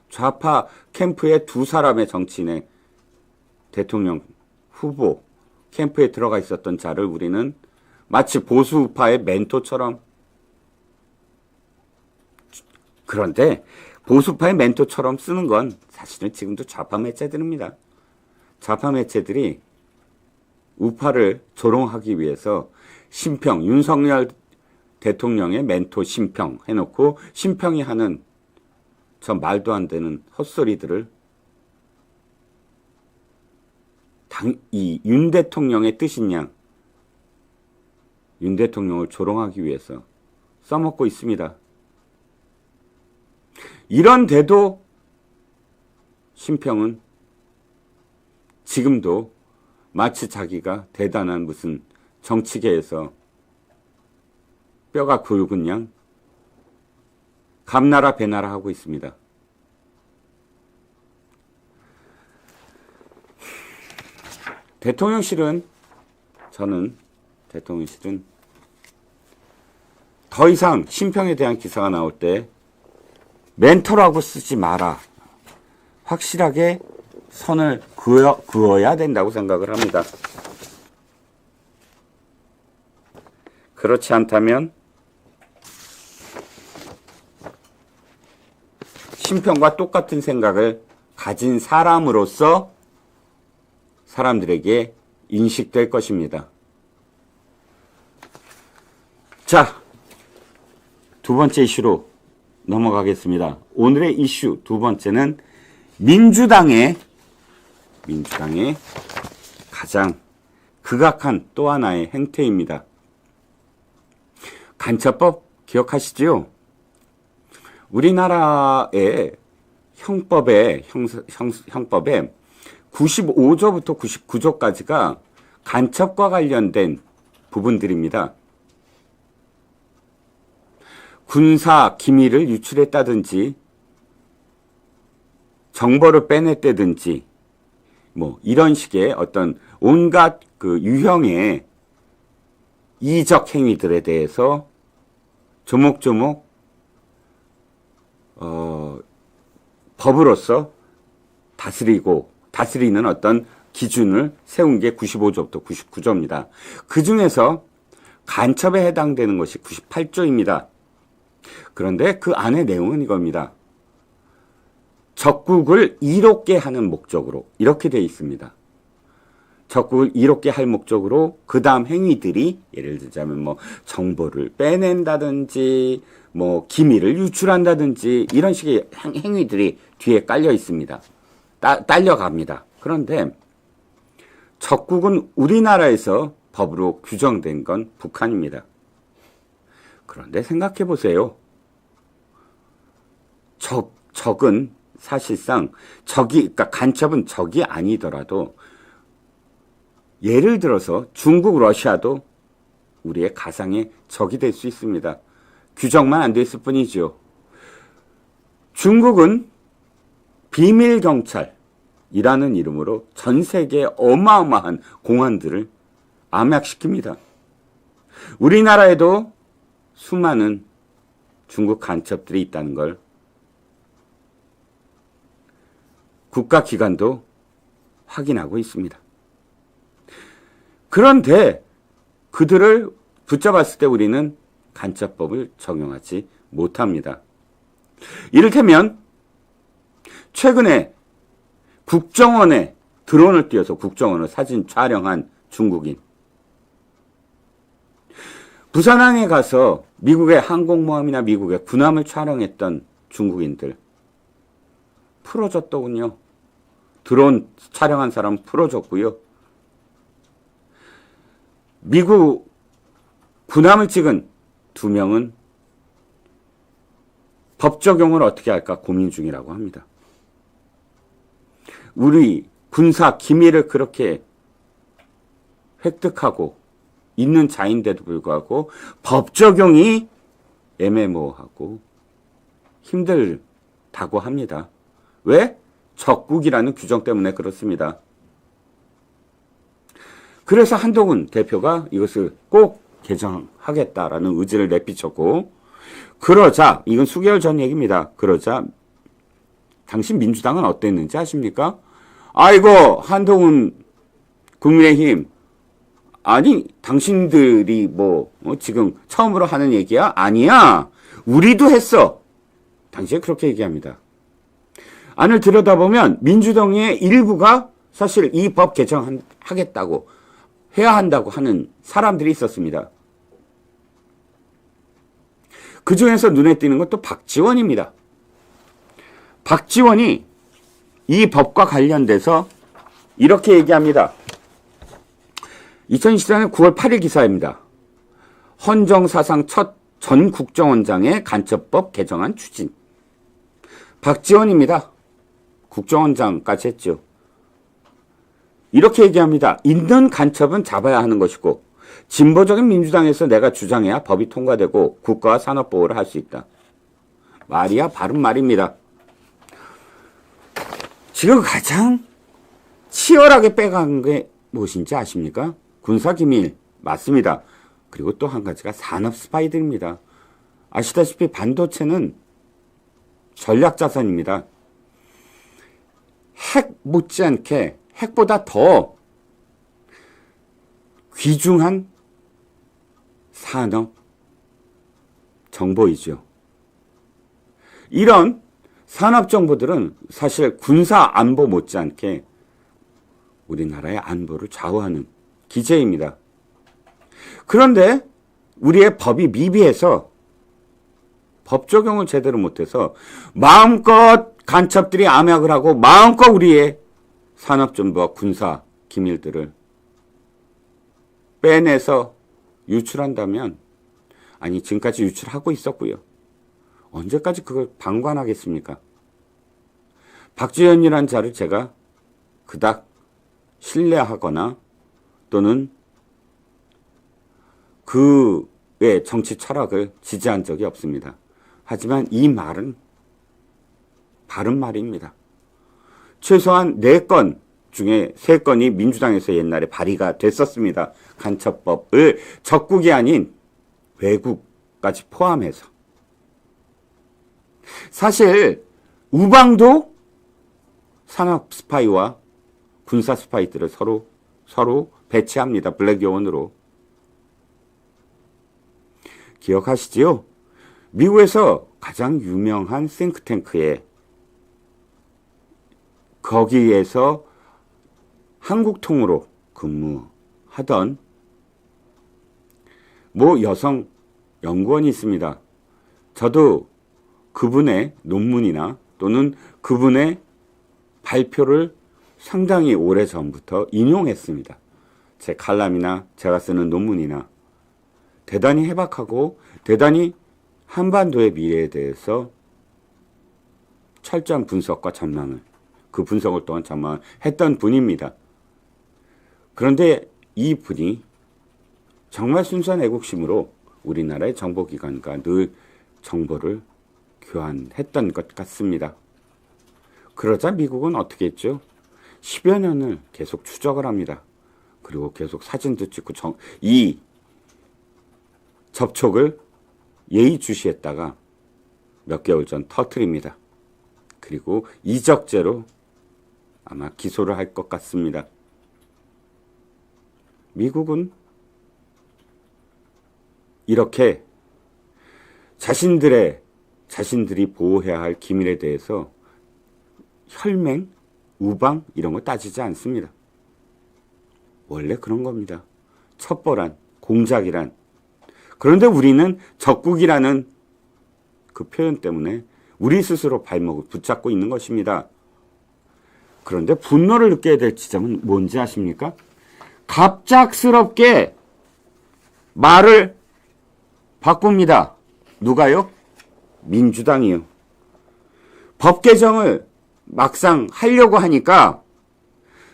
좌파 캠프의 두 사람의 정치인의 대통령 후보 캠프에 들어가 있었던 자를 우리는 마치 보수우파의 멘토처럼, 그런데 보수파의 멘토처럼 쓰는 건 사실은 지금도 좌파 매체들입니다. 좌파 매체들이 우파를 조롱하기 위해서 심평, 윤석열 대통령의 멘토 심평 해놓고 심평이 하는 저 말도 안 되는 헛소리들을 이 윤 대통령의 뜻인 양 윤 대통령을 조롱하기 위해서 써먹고 있습니다. 이런데도 심평은 지금도 마치 자기가 대단한 무슨 정치계에서 뼈가 굵은 양 감나라 배나라 하고 있습니다. 저는 대통령실은 더 이상 심평에 대한 기사가 나올 때 멘토라고 쓰지 마라. 확실하게 선을 그어야 된다고 생각을 합니다. 그렇지 않다면 심평과 똑같은 생각을 가진 사람으로서 사람들에게 인식될 것입니다. 자, 두 번째 이슈로 넘어가겠습니다. 오늘의 이슈 두 번째는 민주당의 가장 극악한 또 하나의 행태입니다. 간첩법 기억하시죠? 우리나라의 형법에 95조부터 99조까지가 간첩과 관련된 부분들입니다. 군사 기밀을 유출했다든지 정보를 빼냈다든지 뭐 이런 식의 어떤 온갖 그 유형의 이적 행위들에 대해서 조목조목 법으로서 다스리는 어떤 기준을 세운 게 95조부터 99조입니다. 그 중에서 간첩에 해당되는 것이 98조입니다. 그런데 그 안의 내용은 이겁니다. 적국을 이롭게 하는 목적으로 이렇게 되어 있습니다. 적국을 이롭게 할 목적으로 그 다음 행위들이 예를 들자면 뭐 정보를 빼낸다든지 뭐 기밀을 유출한다든지 이런 식의 행위들이 뒤에 깔려 있습니다. 딸려갑니다. 그런데 적국은 우리나라에서 법으로 규정된 건 북한입니다. 그런데 생각해 보세요. 적은 사실상 그러니까 간첩은 적이 아니더라도 예를 들어서 중국, 러시아도 우리의 가상의 적이 될 수 있습니다. 규정만 안 됐을 뿐이죠. 중국은 비밀경찰이라는 이름으로 전 세계의 어마어마한 공안들을 암약시킵니다. 우리나라에도 수많은 중국 간첩들이 있다는 걸 국가기관도 확인하고 있습니다. 그런데 그들을 붙잡았을 때 우리는 간첩법을 적용하지 못합니다. 이를테면 최근에 국정원에 드론을 띄워서 국정원을 사진 촬영한 중국인, 부산항에 가서 미국의 항공모함이나 미국의 군함을 촬영했던 중국인들 풀어줬더군요. 드론 촬영한 사람 풀어줬고요. 미국 군함을 찍은 2명은 법 적용을 어떻게 할까 고민 중이라고 합니다. 우리 군사 기밀을 그렇게 획득하고 있는 자인데도 불구하고 법 적용이 애매모호하고 힘들다고 합니다. 왜? 적국이라는 규정 때문에 그렇습니다. 그래서 한동훈 대표가 이것을 꼭 개정하겠다라는 의지를 내비쳤고, 그러자, 이건 수개월 전 얘기입니다. 그러자 당신 민주당은 어땠는지 아십니까? 아이고, 한동훈 국민의힘, 아니 당신들이 지금 처음으로 하는 얘기야? 아니야. 우리도 했어. 당시에 그렇게 얘기합니다. 안을 들여다보면 민주당의 일부가 사실 이 법 개정하겠다고 해야 한다고 하는 사람들이 있었습니다. 그 중에서 눈에 띄는 것도 박지원입니다. 박지원이 이 법과 관련돼서 이렇게 얘기합니다. 2024년 9월 8일 기사입니다. 헌정사상 첫 전 국정원장의 간첩법 개정안 추진. 박지원입니다. 국정원장까지 했죠. 이렇게 얘기합니다. 있는 간첩은 잡아야 하는 것이고 진보적인 민주당에서 내가 주장해야 법이 통과되고 국가와 산업보호를 할 수 있다. 말이야 바른 말입니다. 지금 가장 치열하게 빼간 게 무엇인지 아십니까? 군사기밀 맞습니다. 그리고 또 한 가지가 산업 스파이들입니다. 아시다시피 반도체는 전략자산입니다. 핵 못지않게 핵보다 더 귀중한 산업 정보이죠. 이런 산업 정보들은 사실 군사 안보 못지않게 우리나라의 안보를 좌우하는 기제입니다. 그런데 우리의 법이 미비해서 법 적용을 제대로 못해서 마음껏 간첩들이 암약을 하고 마음껏 우리의 산업정보와 군사 기밀들을 빼내서 유출한다면, 아니 지금까지 유출하고 있었고요. 언제까지 그걸 방관하겠습니까? 박지현이라는 자를 제가 그닥 신뢰하거나 또는 그의 정치 철학을 지지한 적이 없습니다. 하지만 이 말은 바른 말입니다. 최소한 4건 중에 3건이 민주당에서 옛날에 발의가 됐었습니다. 간첩법을 적국이 아닌 외국까지 포함해서. 사실 우방도 산업 스파이와 군사 스파이들을 서로 배치합니다. 블랙 요원으로. 기억하시지요? 미국에서 가장 유명한 싱크탱크에 거기에서 한국통으로 근무하던 모 여성 연구원이 있습니다. 저도 그분의 논문이나 또는 그분의 발표를 상당히 오래전부터 인용했습니다. 제 칼럼이나 제가 쓰는 논문이나 대단히 해박하고 대단히 한반도의 미래에 대해서 철저한 분석과 전망을, 그 분석을 또한 전망했던 분입니다. 그런데 이 분이 정말 순수한 애국심으로 우리나라의 정보기관과 늘 정보를 교환했던 것 같습니다. 그러자 미국은 어떻게 했죠? 10여 년을 계속 추적을 합니다. 그리고 계속 사진도 찍고 이 접촉을 예의주시했다가 몇 개월 전 터뜨립니다. 그리고 이적죄로 아마 기소를 할 것 같습니다. 미국은 이렇게 자신들이 보호해야 할 기밀에 대해서 혈맹, 우방 이런 거 따지지 않습니다. 원래 그런 겁니다. 첩보란, 공작이란. 그런데 우리는 적국이라는 그 표현 때문에 우리 스스로 발목을 붙잡고 있는 것입니다. 그런데 분노를 느껴야 될 지점은 뭔지 아십니까? 갑작스럽게 말을 바꿉니다. 누가요? 민주당이요. 법 개정을 막상 하려고 하니까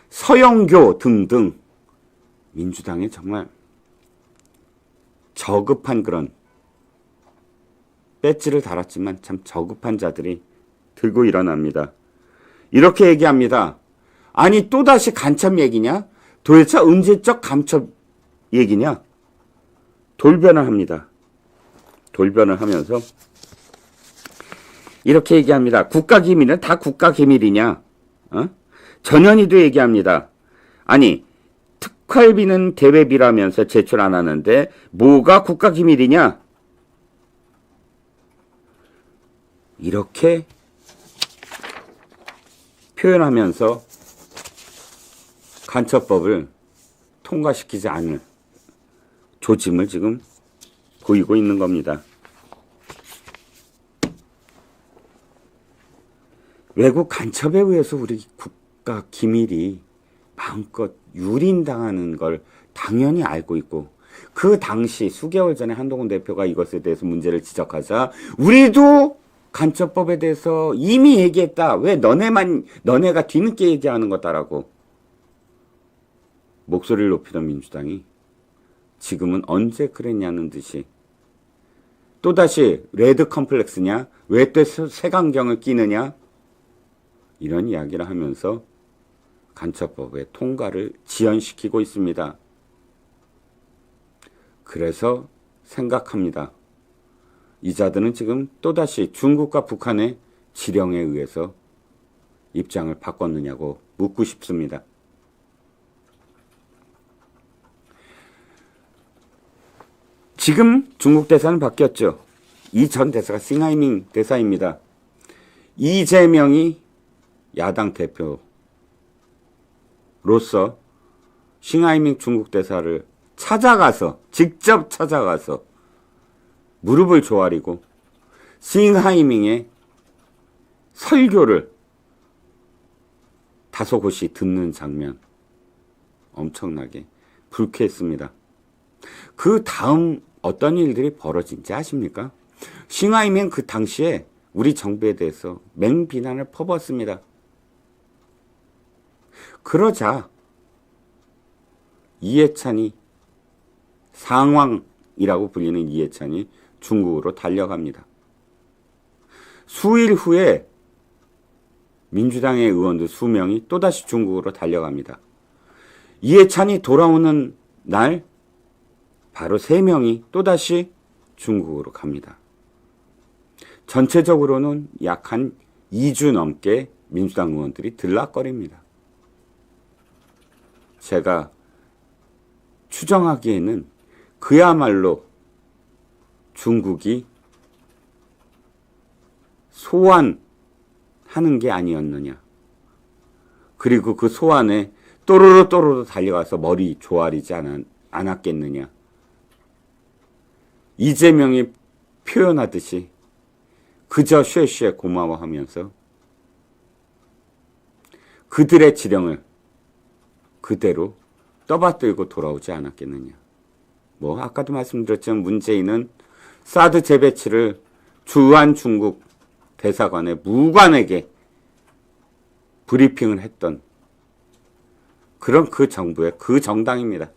서영교 등등 민주당에 정말 저급한 그런 배지를 달았지만 참 저급한 자들이 들고 일어납니다. 이렇게 얘기합니다. 아니 또다시 간첩 얘기냐? 도대체 언제적 간첩 얘기냐? 돌변을 합니다. 돌변을 하면서 이렇게 얘기합니다. 국가기밀은 다 국가기밀이냐? 전현희도 얘기합니다. 아니 특활비는 대외비라면서 제출 안 하는데 뭐가 국가기밀이냐? 이렇게 표현하면서 간첩법을 통과시키지 않을 조짐을 지금 보이고 있는 겁니다. 외국 간첩에 의해서 우리 국가 기밀이 마음껏 유린당하는 걸 당연히 알고 있고, 그 당시 수개월 전에 한동훈 대표가 이것에 대해서 문제를 지적하자 우리도 간첩법에 대해서 이미 얘기했다. 왜 너네가 뒤늦게 얘기하는 거다라고 목소리를 높이던 민주당이 지금은 언제 그랬냐는 듯이 또다시 레드 컴플렉스냐? 왜 또 색안경을 끼느냐? 이런 이야기를 하면서 간첩법의 통과를 지연시키고 있습니다. 그래서 생각합니다. 이 자들은 지금 또다시 중국과 북한의 지령에 의해서 입장을 바꿨느냐고 묻고 싶습니다. 지금 중국 대사는 바뀌었죠. 이전 대사가 싱하이밍 대사입니다. 이재명이 야당 대표로서 싱하이밍 중국 대사를 직접 찾아가서 무릎을 조아리고 싱하이밍의 설교를 다소곳이 듣는 장면, 엄청나게 불쾌했습니다. 그 다음 어떤 일들이 벌어진지 아십니까? 싱하이밍 그 당시에 우리 정부에 대해서 맹비난을 퍼붓습니다. 그러자 이해찬이, 상황이라고 불리는 이해찬이 중국으로 달려갑니다. 수일 후에 민주당의 의원들 수명이 또다시 중국으로 달려갑니다. 이해찬이 돌아오는 날 바로 3명이 또다시 중국으로 갑니다. 전체적으로는 약 한 2주 넘게 민주당 의원들이 들락거립니다. 제가 추정하기에는 그야말로 중국이 소환하는 게 아니었느냐. 그리고 그 소환에 또르르 달려가서 머리 조아리지 않았겠느냐. 이재명이 표현하듯이 그저 쉐쉐 고마워하면서 그들의 지령을 그대로 떠받들고 돌아오지 않았겠느냐. 아까도 말씀드렸지만 문재인은 사드 재배치를 주한 중국 대사관의 무관에게 브리핑을 했던 그런 그 정부의 그 정당입니다.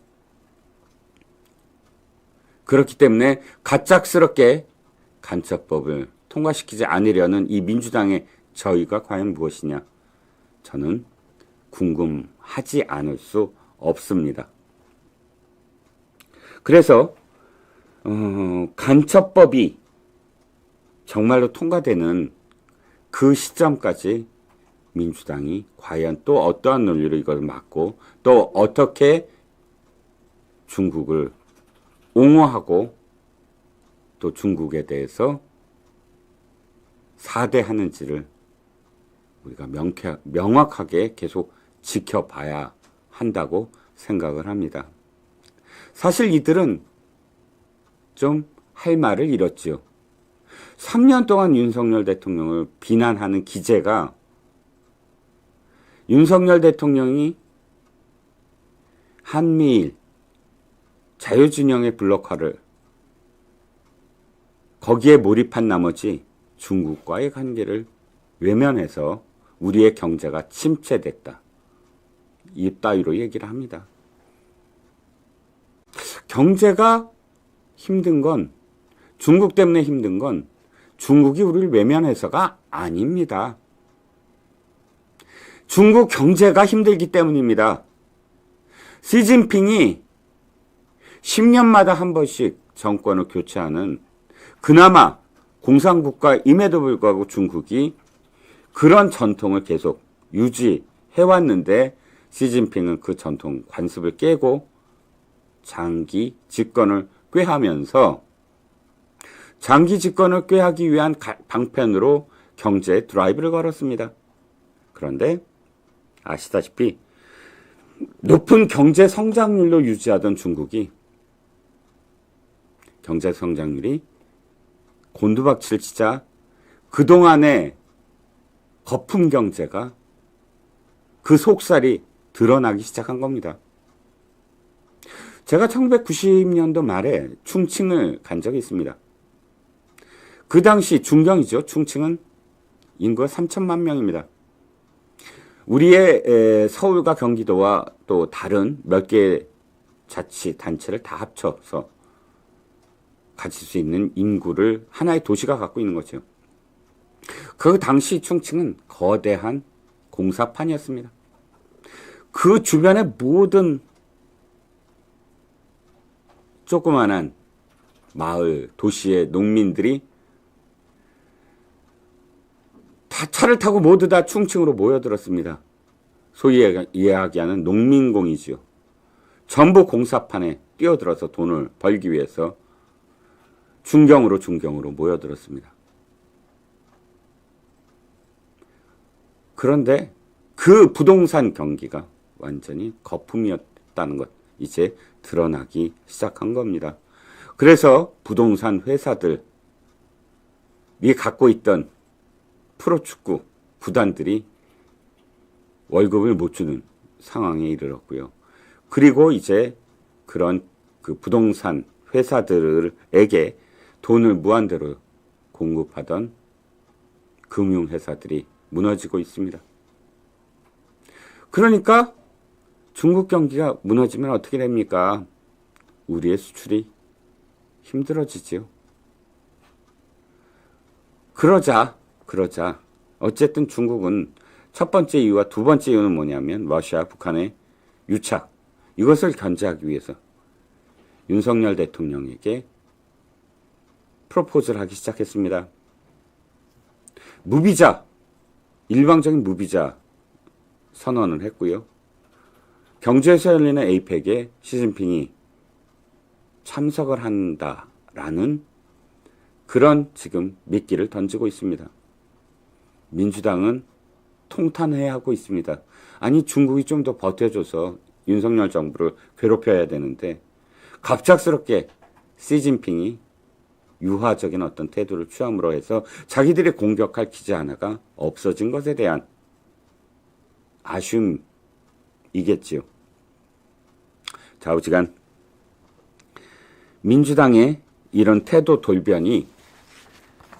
그렇기 때문에 가짝스럽게 간첩법을 통과시키지 않으려는 이 민주당의 저희가 과연 무엇이냐? 저는 궁금하지 않을 수 없습니다. 그래서 간첩법이 정말로 통과되는 그 시점까지 민주당이 과연 또 어떠한 논리로 이걸 막고 또 어떻게 중국을 옹호하고 또 중국에 대해서 사대하는지를 우리가 명확하게 계속 지켜봐야 한다고 생각을 합니다. 사실 이들은 좀 할 말을 잃었지요. 3년 동안 윤석열 대통령을 비난하는 기재가 윤석열 대통령이 한미일 자유진영의 블록화를 거기에 몰입한 나머지 중국과의 관계를 외면해서 우리의 경제가 침체됐다. 이따위로 얘기를 합니다. 경제가 힘든 건, 중국 때문에 힘든 건 중국이 우리를 외면해서가 아닙니다. 중국 경제가 힘들기 때문입니다. 시진핑이 10년마다 한 번씩 정권을 교체하는 그나마 공산국가임에도 불구하고 중국이 그런 전통을 계속 유지해왔는데 시진핑은 그 전통 관습을 깨고 장기 집권을 꾀하면서 장기 집권을 꾀하기 위한 방편으로 경제에 드라이브를 걸었습니다. 그런데 아시다시피 높은 경제 성장률로 유지하던 중국이 경제 성장률이 곤두박질 치자 그동안의 거품 경제가 그 속살이 드러나기 시작한 겁니다. 제가 1990년도 말에 충칭을 간 적이 있습니다. 그 당시 중경이죠. 충칭은 인구가 3천만 명입니다. 우리의 서울과 경기도와 또 다른 몇 개의 자치단체를 다 합쳐서 가질 수 있는 인구를 하나의 도시가 갖고 있는 거죠. 그 당시 충칭은 거대한 공사판이었습니다. 그 주변의 모든 조그만한 마을, 도시의 농민들이 다 차를 타고 모두 다 충칭으로 모여들었습니다. 소위 이야기하는 농민공이지요. 전부 공사판에 뛰어들어서 돈을 벌기 위해서 중경으로 모여들었습니다. 그런데 그 부동산 경기가 완전히 거품이었다는 것, 이제 드러나기 시작한 겁니다. 그래서 부동산 회사들이 갖고 있던 프로축구 구단들이 월급을 못 주는 상황에 이르렀고요. 그리고 이제 그런 그 부동산 회사들에게 돈을 무한대로 공급하던 금융회사들이 무너지고 있습니다. 그러니까 중국 경기가 무너지면 어떻게 됩니까? 우리의 수출이 힘들어지지요. 그러자 어쨌든 중국은 첫 번째 이유와 두 번째 이유는 뭐냐면 러시아, 북한의 유착, 이것을 견제하기 위해서 윤석열 대통령에게 프로포즈를 하기 시작했습니다. 무비자, 일방적인 무비자 선언을 했고요. 경주에서 열리는 에이펙에 시진핑이 참석을 한다라는 그런 지금 미끼를 던지고 있습니다. 민주당은 통탄해야 하고 있습니다. 아니, 중국이 좀 더 버텨줘서 윤석열 정부를 괴롭혀야 되는데 갑작스럽게 시진핑이 유화적인 어떤 태도를 취함으로 해서 자기들이 공격할 기제 하나가 없어진 것에 대한 아쉬움이겠지요. 좌우지간 민주당의 이런 태도 돌변이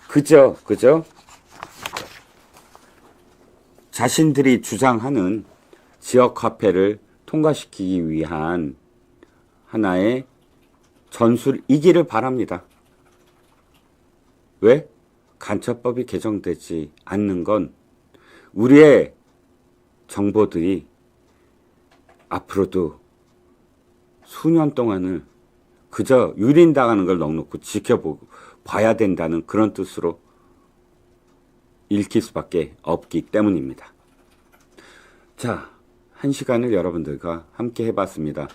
그저 자신들이 주장하는 지역화폐를 통과시키기 위한 하나의 전술이기를 바랍니다. 왜? 간첩법이 개정되지 않는 건 우리의 정보들이 앞으로도 수년 동안을 그저 유린당하는 걸 넉넉히 지켜봐야 된다는 그런 뜻으로 읽힐 수밖에 없기 때문입니다. 자, 한 시간을 여러분들과 함께 해봤습니다.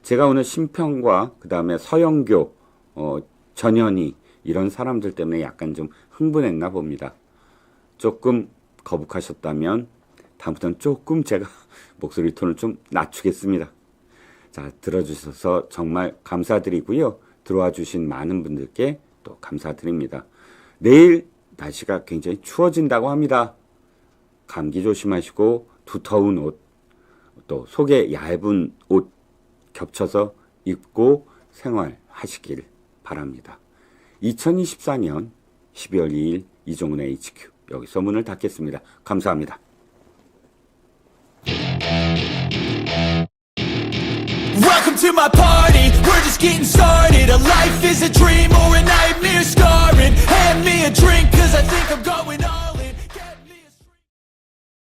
제가 오늘 심평과 그 다음에 서영교, 전현희 이런 사람들 때문에 약간 좀 흥분했나 봅니다. 조금 거북하셨다면 다음부터는 조금 제가 목소리 톤을 좀 낮추겠습니다. 자, 들어주셔서 정말 감사드리고요. 들어와 주신 많은 분들께 또 감사드립니다. 내일 날씨가 굉장히 추워진다고 합니다. 감기 조심하시고 두터운 옷, 또 속에 얇은 옷 겹쳐서 입고 생활하시길 바랍니다. 2024년 12월 2일 이종훈의 HQ 여기서 문을 닫겠습니다. 감사합니다. Welcome to my party, we're just getting started. A life is a dream or a nightmare